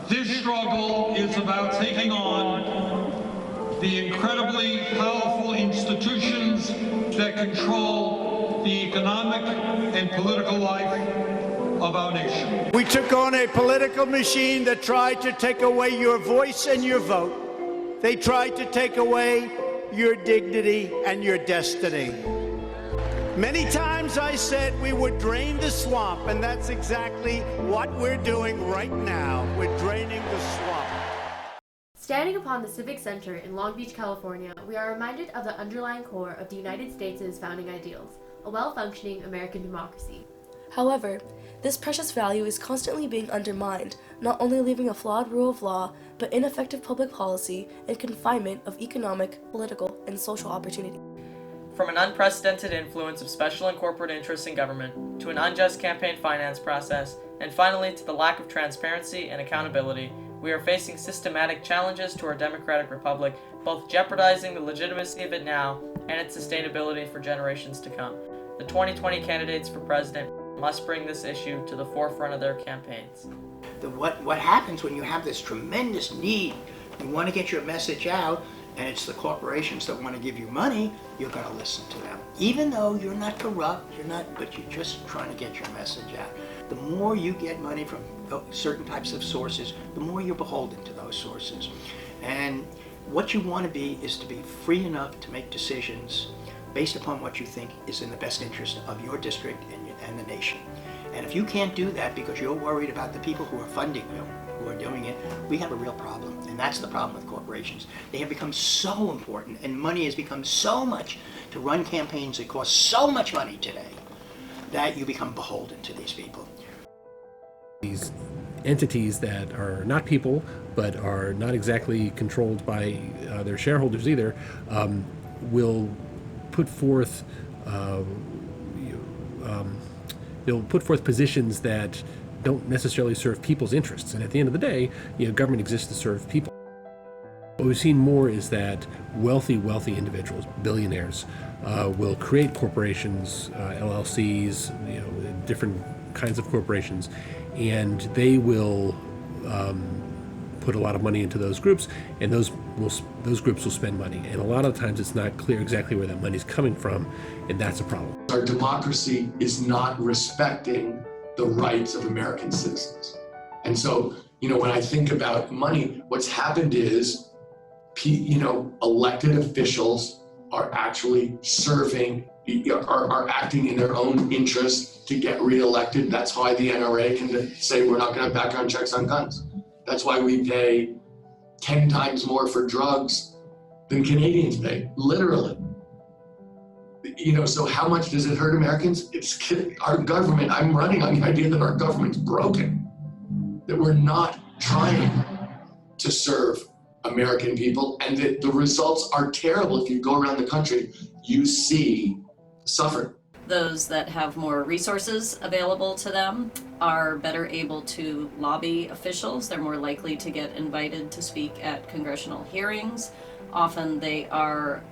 This struggle is about taking on the incredibly powerful institutions that control the economic and political life of our nation. We took on a political machine that tried to take away your voice and your vote. They tried to take away your dignity and your destiny. Many times I said we would drain the swamp, and that's exactly what we're doing right now. We're draining the swamp. Standing upon the Civic Center in Long Beach, California, we are reminded of the underlying core of the United States' founding ideals, a well-functioning American democracy. However, this precious value is constantly being undermined, not only leaving a flawed rule of law, but ineffective public policy and confinement of economic, political, and social opportunity. From an unprecedented influence of special and corporate interests in government, to an unjust campaign finance process, and finally to the lack of transparency and accountability, we are facing systematic challenges to our democratic republic, both jeopardizing the legitimacy of it now and its sustainability for generations to come. The 2020 candidates for president must bring this issue to the forefront of their campaigns. What happens when you have this tremendous need, you want to get your message out, and it's the corporations that want to give you money, you're going to listen to them. Even though you're not corrupt, but you're just trying to get your message out. The more you get money from certain types of sources, the more you're beholden to those sources. And what you want to be is to be free enough to make decisions based upon what you think is in the best interest of your district and the nation. And if you can't do that because you're worried about the people who are funding you, who are doing it, we have a real problem. And that's the problem with corporations. They have become so important, and money has become so much to run campaigns that cost so much money today that you become beholden to these people. These entities that are not people, but are not exactly controlled by their shareholders either, will put forth they'll put forth positions that don't necessarily serve people's interests. And at the end of the day, government exists to serve people. What we've seen more is that wealthy individuals, billionaires, will create corporations, LLCs, different kinds of corporations, and they will put a lot of money into those groups, and those groups will spend money. And a lot of times it's not clear exactly where that money's coming from, and that's a problem. Our democracy is not respecting the rights of American citizens. And so, when I think about money, what's happened is, elected officials are actually are acting in their own interest to get reelected. That's why the NRA can say we're not going to have background checks on guns. That's why we pay 10 times more for drugs than Canadians pay, literally. So how much does it hurt Americans? It's our government. I'm running on the idea that our government's broken, that we're not trying to serve American people, and that the results are terrible. If you go around the country, you see suffering. Those that have more resources available to them are better able to lobby officials. They're more likely to get invited to speak at congressional hearings. Often they are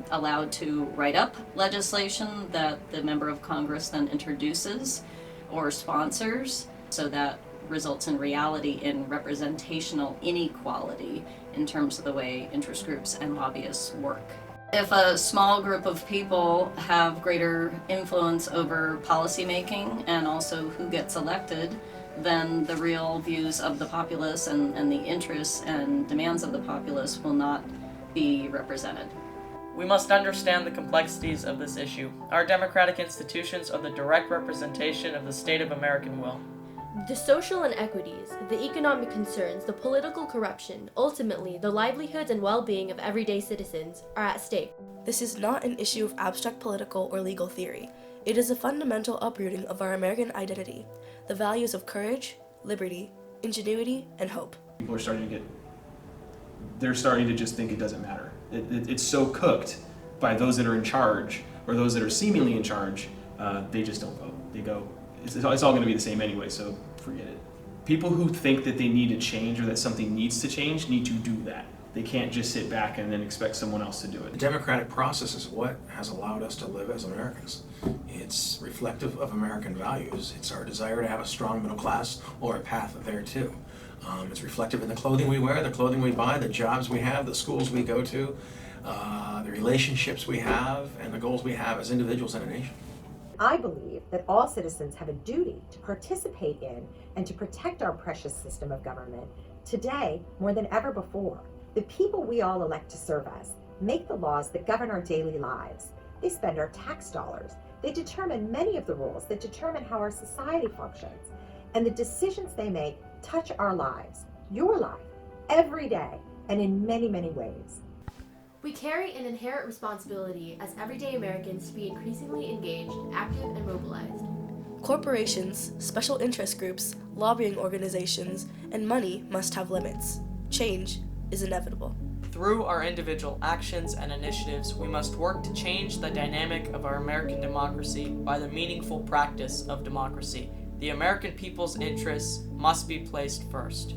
allowed to write up legislation that the member of Congress then introduces or sponsors, so that results in reality in representational inequality in terms of the way interest groups and lobbyists work. If a small group of people have greater influence over policymaking and also who gets elected, then the real views of the populace and the interests and demands of the populace will not be represented. We must understand the complexities of this issue. Our democratic institutions are the direct representation of the state of American will. The social inequities, the economic concerns, the political corruption, ultimately the livelihoods and well-being of everyday citizens are at stake. This is not an issue of abstract political or legal theory. It is a fundamental uprooting of our American identity, the values of courage, liberty, ingenuity, and hope. People are starting to just think it doesn't matter. It's so cooked by those that are in charge, or those that are seemingly in charge, they just don't vote. They go, it's all going to be the same anyway, so forget it. People who think that they need to change or that something needs to change need to do that. They can't just sit back and then expect someone else to do The it. democratic process is what has allowed us to live as Americans. It's reflective of American values. It's our desire to have a strong middle class or a path there too. It's reflective in the clothing we wear, the clothing we buy, the jobs we have, the schools we go to, the relationships we have, and the goals we have as individuals and a nation. I believe that all citizens have a duty to participate in and to protect our precious system of government today more than ever before. The people we all elect to serve us make the laws that govern our daily lives. They spend our tax dollars. They determine many of the rules that determine how our society functions. And the decisions they make touch our lives, your life, every day, and in many, many ways. We carry an inherent responsibility as everyday Americans to be increasingly engaged, active, and mobilized. Corporations, special interest groups, lobbying organizations, and money must have limits. Change is inevitable. Through our individual actions and initiatives, we must work to change the dynamic of our American democracy by the meaningful practice of democracy. The American people's interests must be placed first.